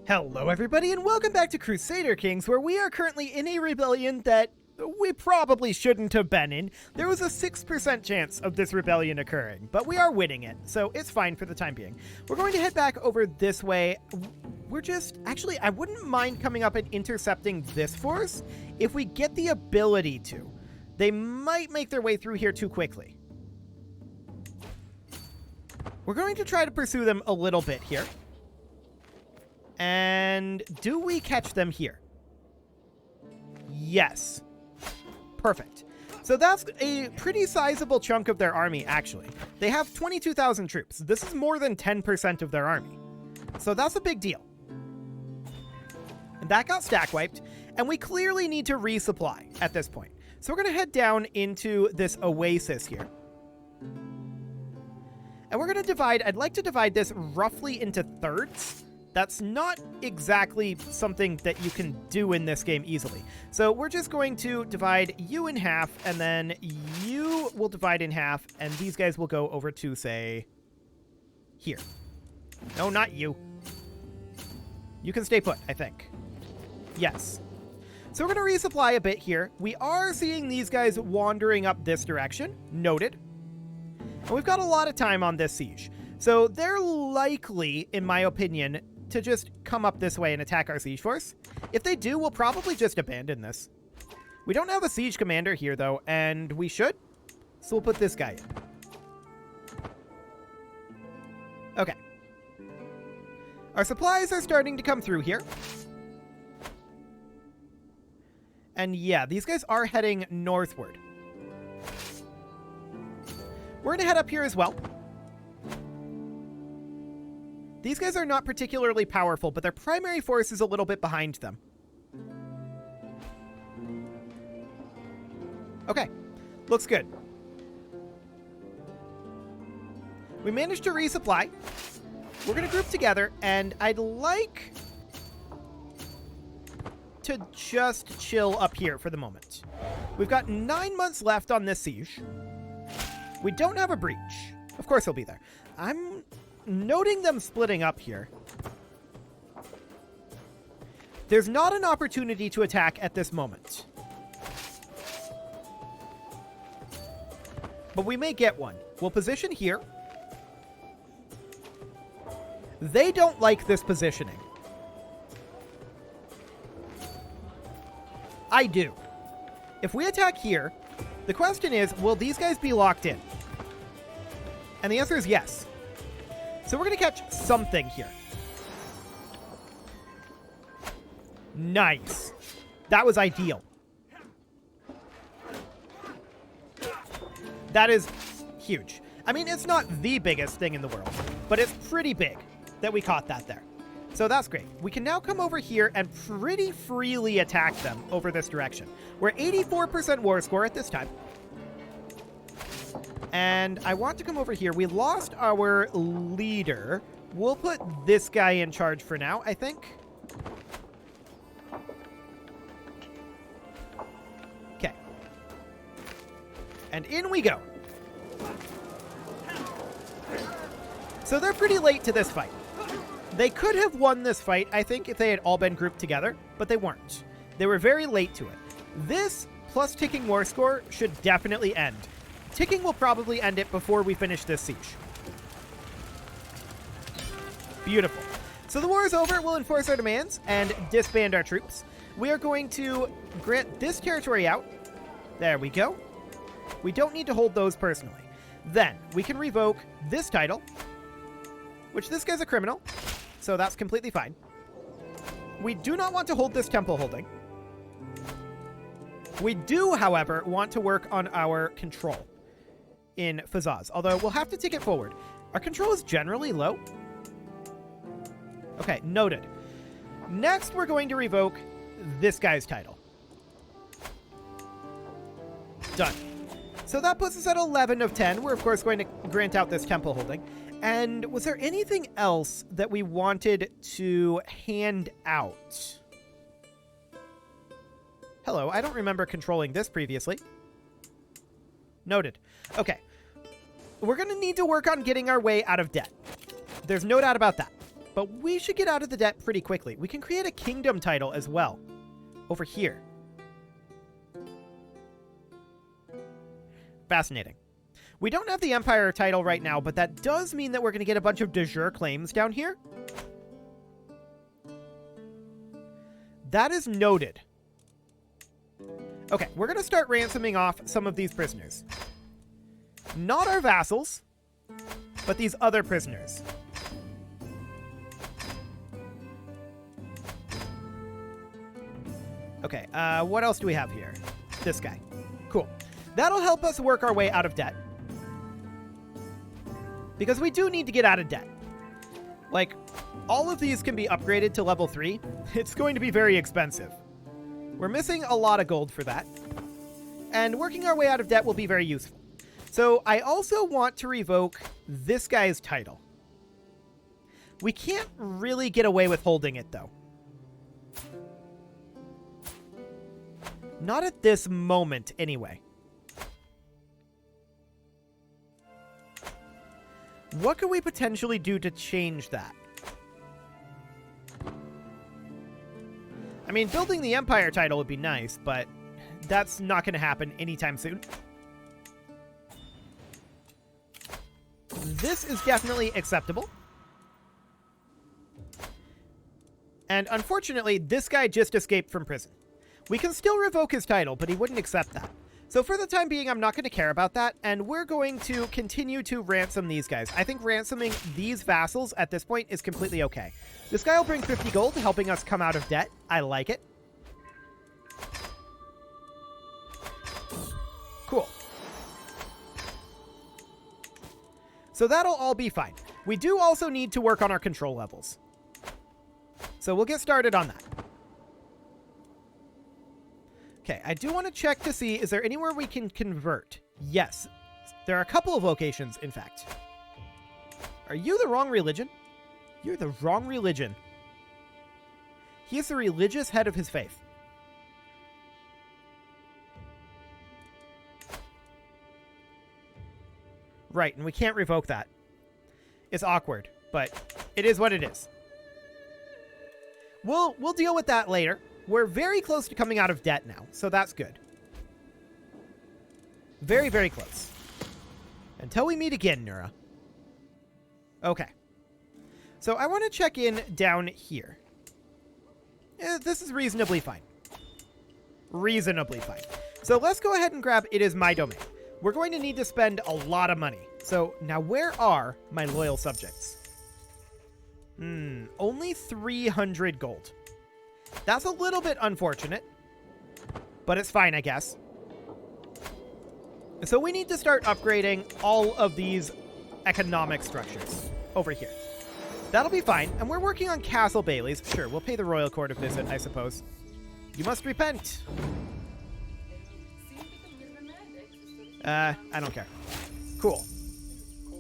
Hello everybody and welcome back to Crusader Kings, where we are currently in a rebellion that we probably shouldn't have been in. There was a 6% chance of this rebellion occurring, but we are winning it, so it's fine for the time being. We're going to head back over this way. Actually, I wouldn't mind coming up and intercepting this force if we get the ability to. They might make their way through here too quickly. We're going to try to pursue them a little bit here. And do we catch them here? Yes. Perfect. So that's a pretty sizable chunk of their army, actually. They have 22,000 troops. This is more than 10% of their army. So that's a big deal. And that got stack wiped, and we clearly need to resupply at this point. So we're going to head down into this oasis here. And we're going to divide, I'd like to divide this roughly into thirds. That's not exactly something that you can do in this game easily. So we're just going to divide you in half, and then you will divide in half, and these guys will go over to, say, here. No, not you. You can stay put, I think. Yes. So we're going to resupply a bit here. We are seeing these guys wandering up this direction. Noted. And we've got a lot of time on this siege. So they're likely, in my opinion, to just come up this way and attack our siege force. If they do, we'll probably just abandon this. We don't have a siege commander here, though, and we should. So we'll put this guy in. Okay. Our supplies are starting to come through here. And yeah, these guys are heading northward. We're going to head up here as well. These guys are not particularly powerful, but their primary force is a little bit behind them. Okay, looks good. We managed to resupply. We're going to group together, and I'd like to just chill up here for the moment. We've got 9 months left on this siege. We don't have a breach. Of course he'll be there. I'm noting them splitting up here. There's not an opportunity to attack at this moment. But we may get one. We'll position here. They don't like this positioning. I do. If we attack here, the question is, will these guys be locked in? And the answer is yes. So we're going to catch something here. Nice. That was ideal. That is huge. I mean, it's not the biggest thing in the world, but it's pretty big that we caught that there. So that's great. We can now come over here and pretty freely attack them over this direction. We're 84% war score at this time. And I want to come over here. We lost our leader. We'll put this guy in charge for now, I think. Okay. And in we go. So they're pretty late to this fight. They could have won this fight, I think, if they had all been grouped together, but they weren't. They were very late to it. This plus ticking war score should definitely end. Ticking will probably end it before we finish this siege. Beautiful. So the war is over. We'll enforce our demands and disband our troops. We are going to grant this territory out. There we go. We don't need to hold those personally. Then we can revoke this title, which this guy's a criminal, so that's completely fine. We do not want to hold this temple holding. We do, however, want to work on our control in Fazaz, although we'll have to take it forward. Our control is generally low. Okay, noted. Next, we're going to revoke this guy's title. Done. So that puts us at 11 of 10. We're, of course, going to grant out this temple holding. And was there anything else that we wanted to hand out? Hello, I don't remember controlling this previously. Noted. Okay. We're going to need to work on getting our way out of debt. There's no doubt about that. but we should get out of the debt pretty quickly. We can create a kingdom title as well over here. Fascinating. We don't have the empire title right now, but that does mean that we're going to get a bunch of de jure claims down here. That is noted. Okay, we're going to start ransoming off some of these prisoners. Not our vassals, but these other prisoners. Okay, what else do we have here? This guy. Cool. That'll help us work our way out of debt. Because we do need to get out of debt. Like, all of these can be upgraded to level 3. It's going to be very expensive. We're missing a lot of gold for that. And working our way out of debt will be very useful. So I also want to revoke this guy's title. We can't really get away with holding it, though. Not at this moment, anyway. What could we potentially do to change that? I mean, building the Empire title would be nice, but that's not going to happen anytime soon. This is definitely acceptable. And unfortunately, this guy just escaped from prison. We can still revoke his title, but he wouldn't accept that. So for the time being, I'm not going to care about that, and we're going to continue to ransom these guys. I think ransoming these vassals at this point is completely okay. This guy will bring 50 gold, helping us come out of debt. I like it. Cool. So that'll all be fine. We do also need to work on our control levels. So we'll get started on that. Okay, I do want to check to see, is there anywhere we can convert? Yes. There are a couple of locations, in fact. Are you the wrong religion? You're the wrong religion. He is the religious head of his faith. Right, and we can't revoke that. It's awkward, but it is what it is. We'll deal with that later. We're very close to coming out of debt now, so that's good. Very, very close. Until we meet again, Nura. Okay. So I want to check in down here. This is reasonably fine. Reasonably fine. So let's go ahead and grab It Is My Domain. We're going to need to spend a lot of money. So now where are my loyal subjects? Only 300 gold. That's a little bit unfortunate, but it's fine, I guess. So we need to start upgrading all of these economic structures over here. That'll be fine, and we're working on Castle Baileys. Sure, we'll pay the Royal Court a visit, I suppose. You must repent. I don't care. Cool.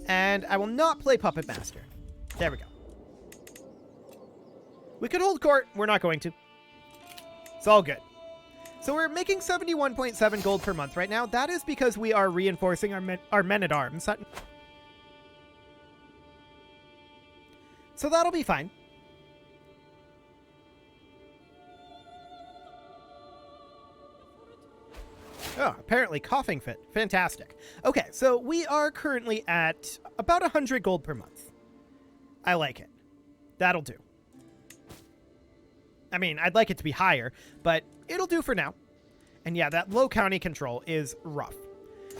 And I will not play Puppet Master. There we go. We could hold court. We're not going to. It's all good. So we're making 71.7 gold per month right now. That is because we are reinforcing our men-at-arms. So that'll be fine. Oh, apparently coughing fit. Fantastic. Okay, so we are currently at about 100 gold per month. I like it. That'll do. I mean, I'd like it to be higher, but it'll do for now. And yeah, that low county control is rough.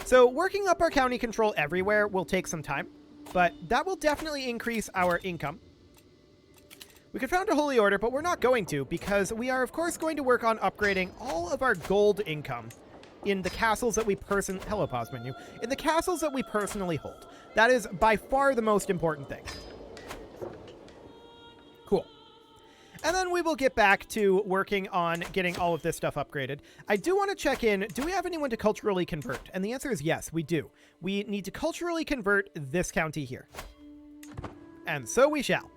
So working up our county control everywhere will take some time, but that will definitely increase our income. We could found a holy order, but we're not going to because we are, of course, going to work on upgrading all of our gold income in the castles that we Hello, pause menu. In the castles that we personally hold. That is by far the most important thing. Cool. And then we will get back to working on getting all of this stuff upgraded. I do want to check in. Do we have anyone to culturally convert? And the answer is yes, we do. We need to culturally convert this county here. And so we shall.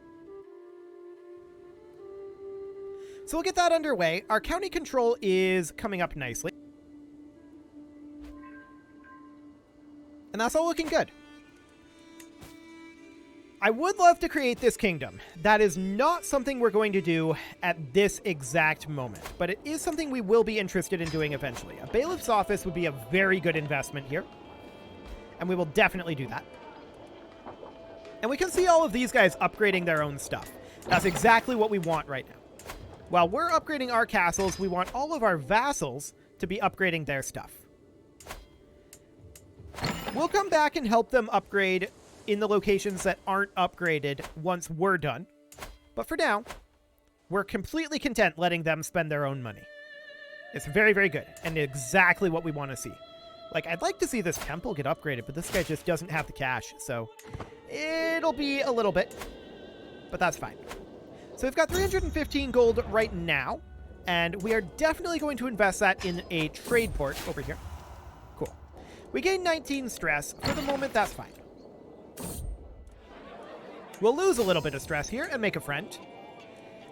So we'll get that underway. Our county control is coming up nicely. And that's all looking good. I would love to create this kingdom. That is not something we're going to do at this exact moment, but it is something we will be interested in doing eventually. A bailiff's office would be a very good investment here, and we will definitely do that. And we can see all of these guys upgrading their own stuff. That's exactly what we want right now. While we're upgrading our castles, we want all of our vassals to be upgrading their stuff. We'll come back and help them upgrade in the locations that aren't upgraded once we're done. But for now, we're completely content letting them spend their own money. It's very, very good, and exactly what we want to see. Like, I'd like to see this temple get upgraded, but this guy just doesn't have the cash, so it'll be a little bit, but that's fine. So we've got 315 gold right now, and we are definitely going to invest that in a trade port over here. Cool. We gain 19 stress. For the moment, that's fine. We'll lose a little bit of stress here and make a friend.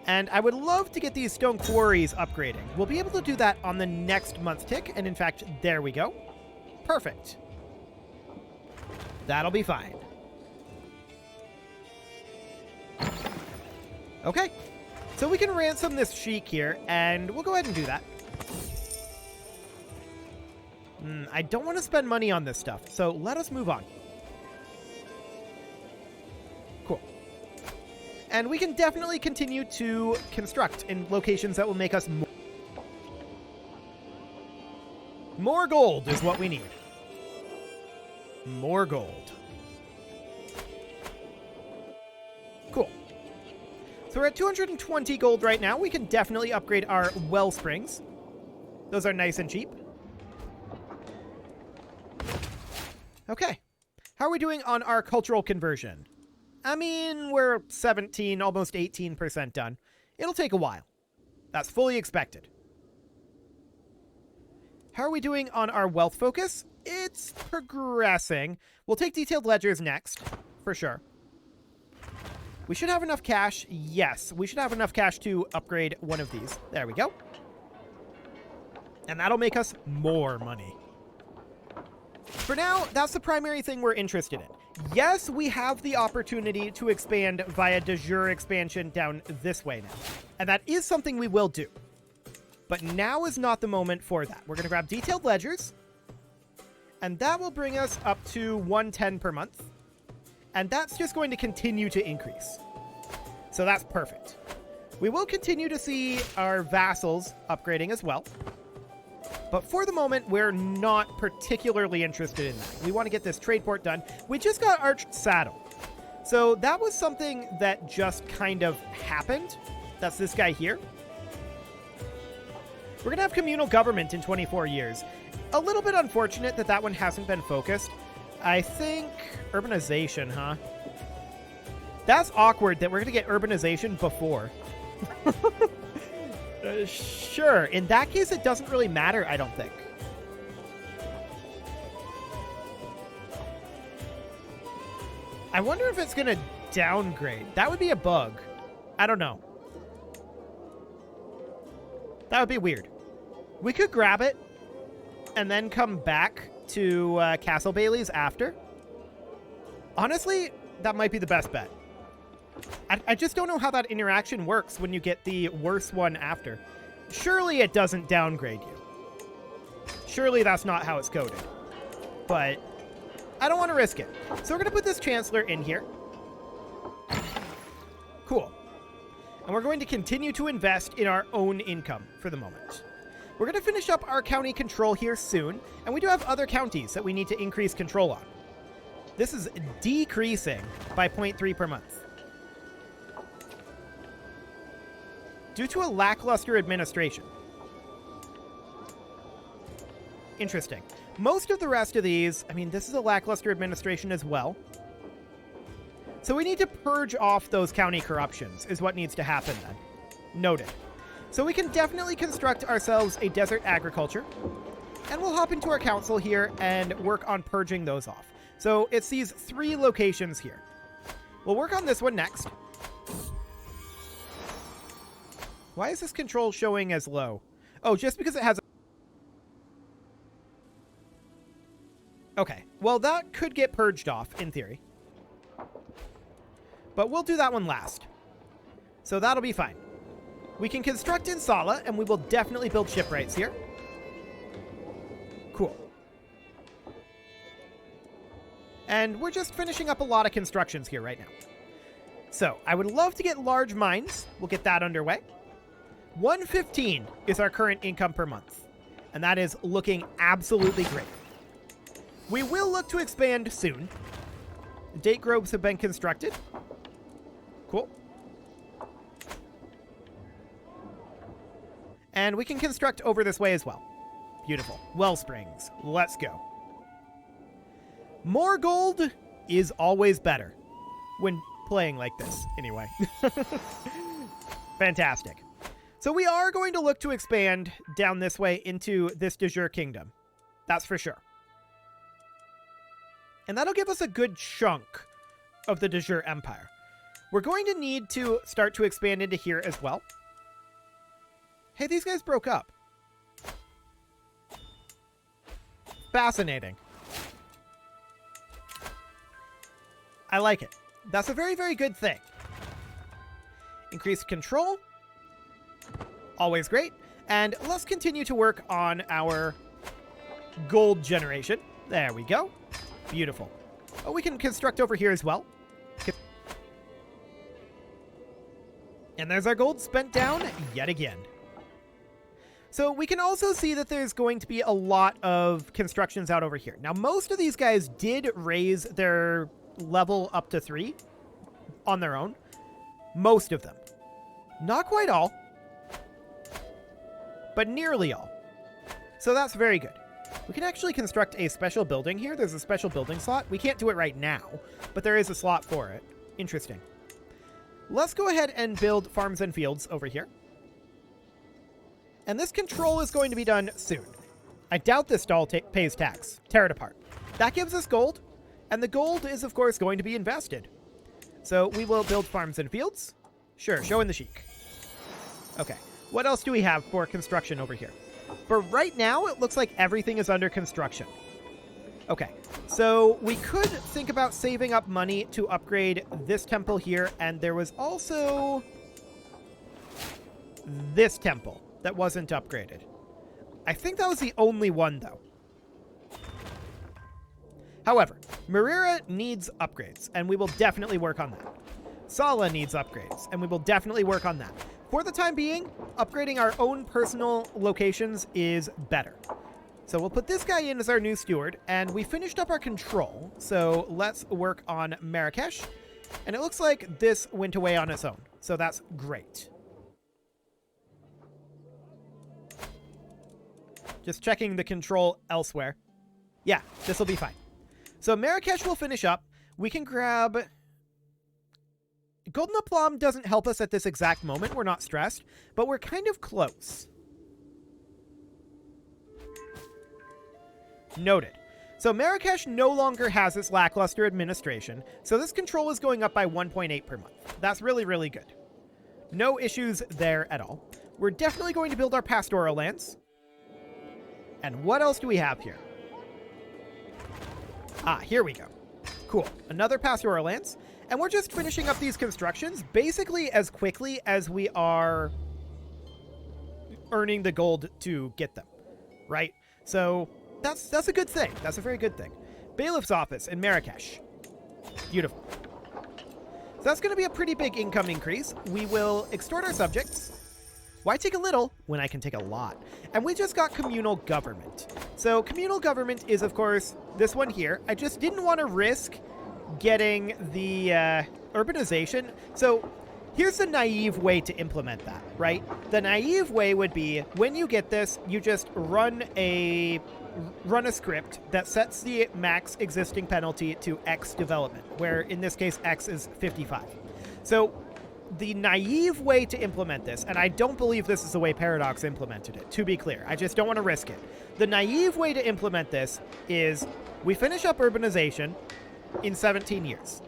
And I would love to get these stone quarries upgrading. We'll be able to do that on the next month's tick, and in fact, there we go. Perfect. That'll be fine. Okay, so we can ransom this sheik here, and we'll go ahead and do that. I don't want to spend money on this stuff, so let us move on. Cool. And we can definitely continue to construct in locations that will make us more gold is what we need. More gold. Cool. So we're at 220 gold right now. We can definitely upgrade our well springs. Those are nice and cheap. Okay. How are we doing on our cultural conversion? I mean, we're 17, almost 18% done. It'll take a while. That's fully expected. How are we doing on our wealth focus? It's progressing. We'll take detailed ledgers next, for sure. We should have enough cash. Yes, we should have enough cash to upgrade one of these. There we go. And that'll make us more money. For now, that's the primary thing we're interested in. Yes, we have the opportunity to expand via de jure expansion down this way now. And that is something we will do. But now is not the moment for that. We're going to grab detailed ledgers. And that will bring us up to 110 per month. And that's just going to continue to increase. So that's perfect. We will continue to see our vassals upgrading as well. But for the moment, we're not particularly interested in that. We want to get this trade port done. We just got Arched Saddle. So that was something that just kind of happened. That's this guy here. We're going to have communal government in 24 years. A little bit unfortunate that that one hasn't been focused. I think urbanization, huh? That's awkward that we're going to get urbanization before. Sure. In that case, it doesn't really matter, I don't think. I wonder if it's going to downgrade. That would be a bug. I don't know. That would be weird. We could grab it and then come back to Castle Bailey's after. Honestly, that might be the best bet. I just don't know how that interaction works when you get the worse one after. Surely it doesn't downgrade you. Surely that's not how it's coded. But I don't want to risk it. So we're going to put this Chancellor in here. Cool. And we're going to continue to invest in our own income for the moment. We're going to finish up our county control here soon, and we do have other counties that we need to increase control on. This is decreasing by 0.3 per month. Due to a lackluster administration. Interesting. Most of the rest of these, I mean, this is a lackluster administration as well. So we need to purge off those county corruptions, is what needs to happen then. Noted. So we can definitely construct ourselves a desert agriculture. And we'll hop into our council here and work on purging those off. So it's these 3 locations here. We'll work on this one next. Why is this control showing as low? Oh, just because it has... Okay, well that could get purged off, in theory. but we'll do that one last. So that'll be fine. We can construct in Sala, and we will definitely build shipwrights here. Cool. And we're just finishing up a lot of constructions here right now. So I would love to get large mines. We'll get that underway. 115 is our current income per month, and that is looking absolutely great. We will look to expand soon. Date groves have been constructed. Cool. And we can construct over this way as well. Beautiful. Well springs. Let's go. More gold is always better when playing like this, anyway. Fantastic. So we are going to look to expand down this way into this de jure kingdom. That's for sure. And that'll give us a good chunk of the de jure empire. We're going to need to start to expand into here as well. Hey, these guys broke up. Fascinating. I like it. That's a very, very good thing. Increased control. Always great. And let's continue to work on our gold generation. There we go. Beautiful. Oh, we can construct over here as well. And there's our gold spent down yet again. So we can also see that there's going to be a lot of constructions out over here. Now, most of these guys did raise their level up to 3 on their own. Most of them. Not quite all, but nearly all. So that's very good. We can actually construct a special building here. There's a special building slot. We can't do it right now, but there is a slot for it. Interesting. Let's go ahead and build farms and fields over here. And this control is going to be done soon. I doubt this stall pays tax. Tear it apart. That gives us gold, and the gold is, of course, going to be invested. So we will build farms and fields. Sure, show in the chic. Okay, what else do we have for construction over here? For right now, it looks like everything is under construction. Okay, so we could think about saving up money to upgrade this temple here, and there was also this temple that wasn't upgraded. I think that was the only one, though. However, Maghrebia needs upgrades, and we will definitely work on that. Sala needs upgrades, and we will definitely work on that. For the time being, upgrading our own personal locations is better. So we'll put this guy in as our new steward, and we finished up our control, so let's work on Marrakesh. And it looks like this went away on its own, so that's great. Just checking the control elsewhere. Yeah, this will be fine. So Marrakesh will finish up. We can grab... Golden Aplomb doesn't help us at this exact moment. We're not stressed, but we're kind of close. Noted. So Marrakesh no longer has its lackluster administration, so this control is going up by 1.8 per month. That's really, really good. No issues there at all. We're definitely going to build our pastoral lands. And what else do we have here? Ah, here we go. Cool. Another pastoral lands. And we're just finishing up these constructions basically as quickly as we are earning the gold to get them, right? So that's a good thing. That's a very good thing. Bailiff's office in Marrakesh. Beautiful. So that's going to be a pretty big income increase. We will extort our subjects. Why take a little when I can take a lot? And we just got communal government. So communal government is, of course, this one here. I just didn't want to risk getting the urbanization. So here's the naive way to implement that, right? The naive way would be when you get this, you just run a script that sets the max existing penalty to X development, where in this case X is 55. So the naive way to implement this, and I don't believe this is the way Paradox implemented it, to be clear. I just don't want to risk it. The naive way to implement this is we finish up urbanization in 17 years.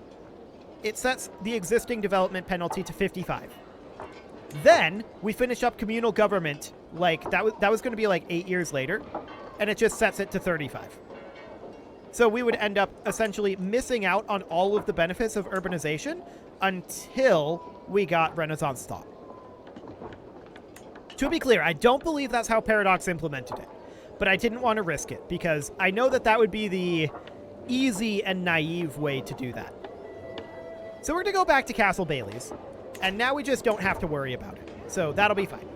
It sets the existing development penalty to 55. Then we finish up communal government, like that was going to be like 8 years later, and it just sets it to 35. So we would end up essentially missing out on all of the benefits of urbanization, until we got Renaissance thought. To be clear, I don't believe that's how Paradox implemented it, but I didn't want to risk it because I know that that would be the easy and naive way to do that. So we're going to go back to Castle Bailey's, and now we just don't have to worry about it. So that'll be fine.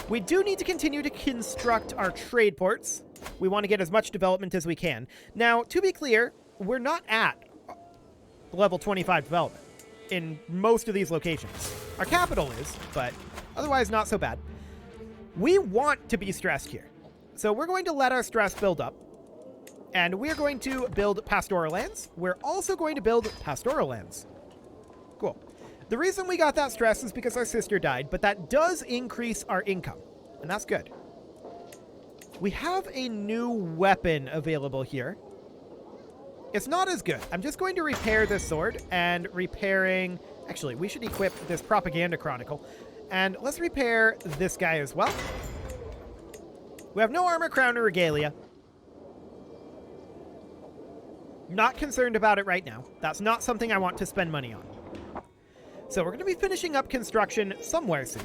We do need to continue to construct our trade ports. We want to get as much development as we can. Now, to be clear, we're not at level 25 development in most of these locations. Our capital is, but otherwise not so bad. We want to be stressed here. So we're going to let our stress build up. And we're going to build pastoral lands. We're also going to build pastoral lands. Cool. The reason we got that stress is because our sister died, but that does increase our income. And that's good. We have a new weapon available here. It's not as good. I'm just going to repair this sword and repairing... Actually, we should equip this propaganda chronicle. And let's repair this guy as well. We have no armor, crown, or regalia. Not concerned about it right now. That's not something I want to spend money on. So we're going to be finishing up construction somewhere soon.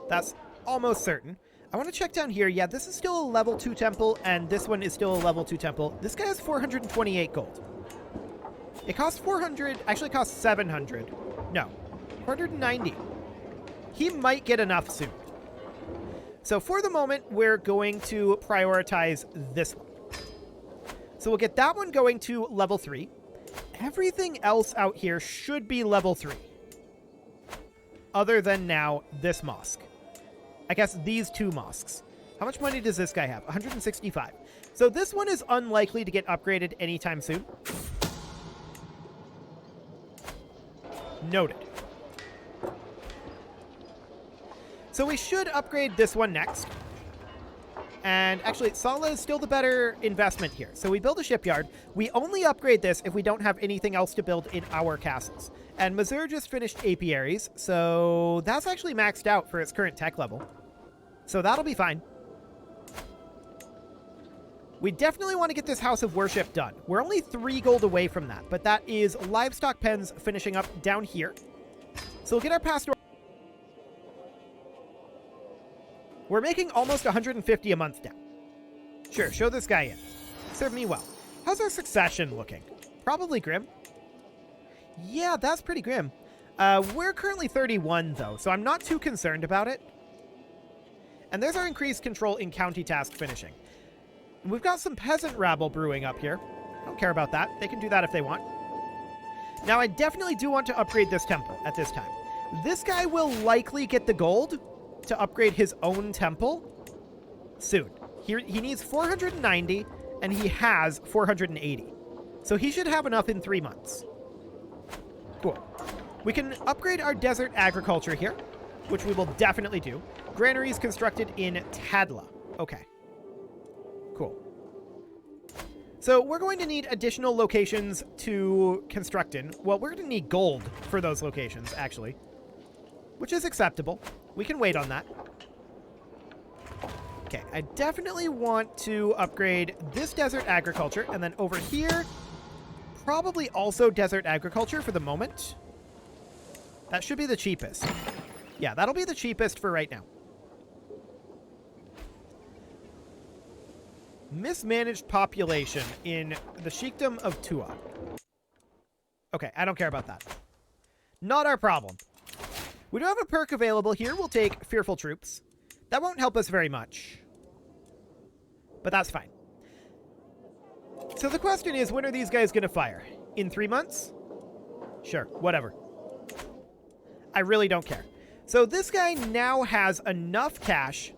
That's almost certain. I want to check down here. Yeah, this is still a level 2 temple, and this one is still a level 2 temple. This guy has 428 gold. It costs 400, actually costs 700. No, 490. He might get enough soon. So for the moment, we're going to prioritize this one. So we'll get that one going to level 3. Everything else out here should be level 3. Other than now, this mosque. I guess these 2 mosques. How much money does this guy have? 165. So this one is unlikely to get upgraded anytime soon. Noted. So we should upgrade this one next. And actually, Sala is still the better investment here. So we build a shipyard. We only upgrade this if we don't have anything else to build in our castles. And Mazur just finished apiaries, so that's actually maxed out for its current tech level. So that'll be fine. We definitely want to get this House of Worship done. We're only 3 gold away from that, but that is livestock pens finishing up down here. So we'll get our pastoral... We're making almost 150 a month now. Sure, show this guy in. Serve me well. How's our succession looking? Probably grim. Yeah, that's pretty grim. We're currently 31, though, so I'm not too concerned about it. And there's our increased control in county task finishing. And we've got some peasant rabble brewing up here. I don't care about that. They can do that if they want. Now, I definitely do want to upgrade this temple at this time. This guy will likely get the gold to upgrade his own temple soon. He needs 490, and he has 480. So he should have enough in 3 months. Cool. We can upgrade our desert agriculture here, which we will definitely do. Granaries constructed in Tadla. Okay. Cool. So we're going to need additional locations to construct in. Well, we're going to need gold for those locations, actually, which is acceptable. We can wait on that. Okay, I definitely want to upgrade this desert agriculture, and then over here, probably also desert agriculture for the moment. That should be the cheapest. Yeah, that'll be the cheapest for right now. Mismanaged population in the Sheikdom of Tua. Okay, I don't care about that. Not our problem. We do have a perk available here. We'll take Fearful Troops. That won't help us very much. But that's fine. So the question is, when are these guys going to fire? In 3 months? Sure, whatever. I really don't care. So this guy now has enough cash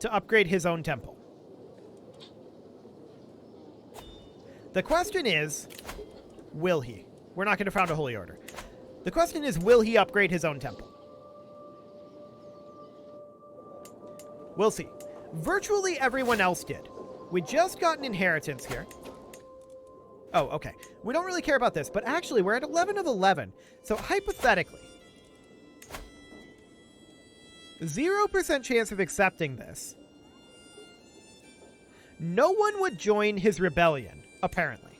to upgrade his own temple. The question is, will he? We're not going to found a holy order. The question is, will he upgrade his own temple? We'll see. Virtually everyone else did. We just got an inheritance here. Oh, okay. We don't really care about this, but actually we're at 11 of 11. So hypothetically, 0% chance of accepting this. No one would join his rebellion, apparently.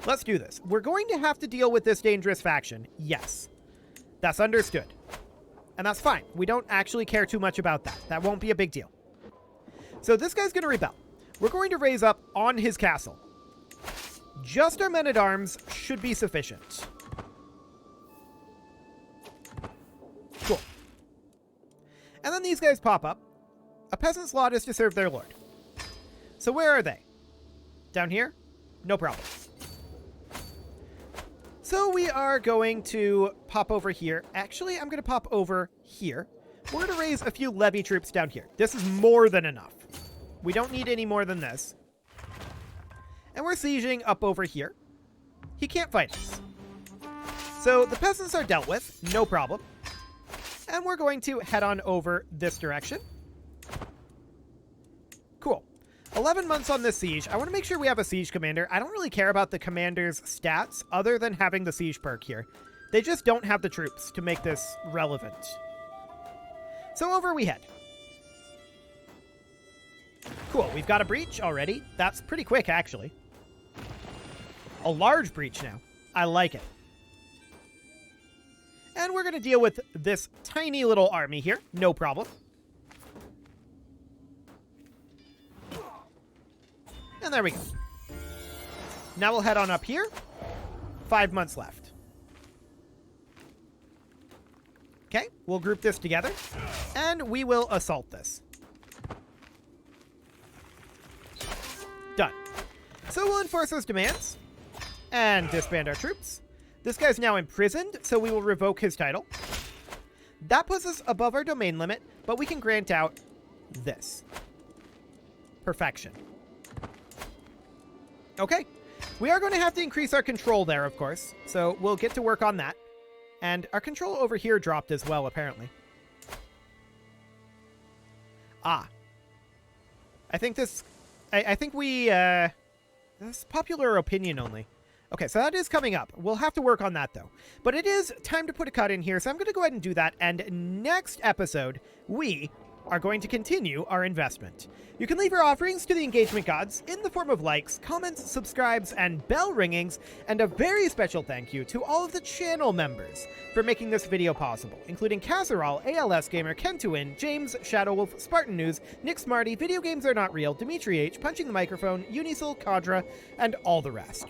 Let's do this. We're going to have to deal with this dangerous faction. Yes. That's understood. And that's fine. We don't actually care too much about that. That won't be a big deal. So this guy's going to rebel. We're going to raise up on his castle. Just our men-at-arms should be sufficient. Cool. And then these guys pop up. A peasant's lot is to serve their lord. So where are they? Down here? No problem. So we are going to pop over here. Actually, I'm going to pop over here. We're going to raise a few levy troops down here. This is more than enough. We don't need any more than this. And we're sieging up over here. He can't fight us. So the peasants are dealt with. No problem. And we're going to head on over this direction. Cool. 11 months on this siege. I want to make sure we have a siege commander. I don't really care about the commander's stats other than having the siege perk here. They just don't have the troops to make this relevant. So over we head. Cool, we've got a breach already. That's pretty quick, actually. A large breach now. I like it. And we're going to deal with this tiny little army here. No problem. And there we go. Now we'll head on up here. 5 months left. Okay, we'll group this together. And we will assault this. Done. So we'll enforce those demands. And disband our troops. This guy's now imprisoned, so we will revoke his title. That puts us above our domain limit, but we can grant out this. Perfection. Okay. We are going to have to increase our control there, of course. So we'll get to work on that. And our control over here dropped as well, apparently. Ah. I think this... I think we... This is popular opinion only. Okay, so that is coming up. We'll have to work on that, though. But it is time to put a cut in here, so I'm going to go ahead and do that. And next episode, we are going to continue our investment. You can leave your offerings to the engagement gods in the form of likes, comments, subscribes, and bell ringings. And a very special thank you to all of the channel members for making this video possible, including Casserole, ALS Gamer, Kentuin, James, Shadowwolf, Spartan News, Nick Smarty, Video Games Are Not Real, Dimitri H, Punching the Microphone, Unisil, Kadra, and all the rest.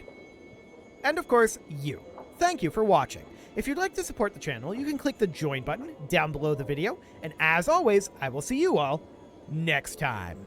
And of course, you. Thank you for watching. If you'd like to support the channel, you can click the join button down below the video. And as always, I will see you all next time.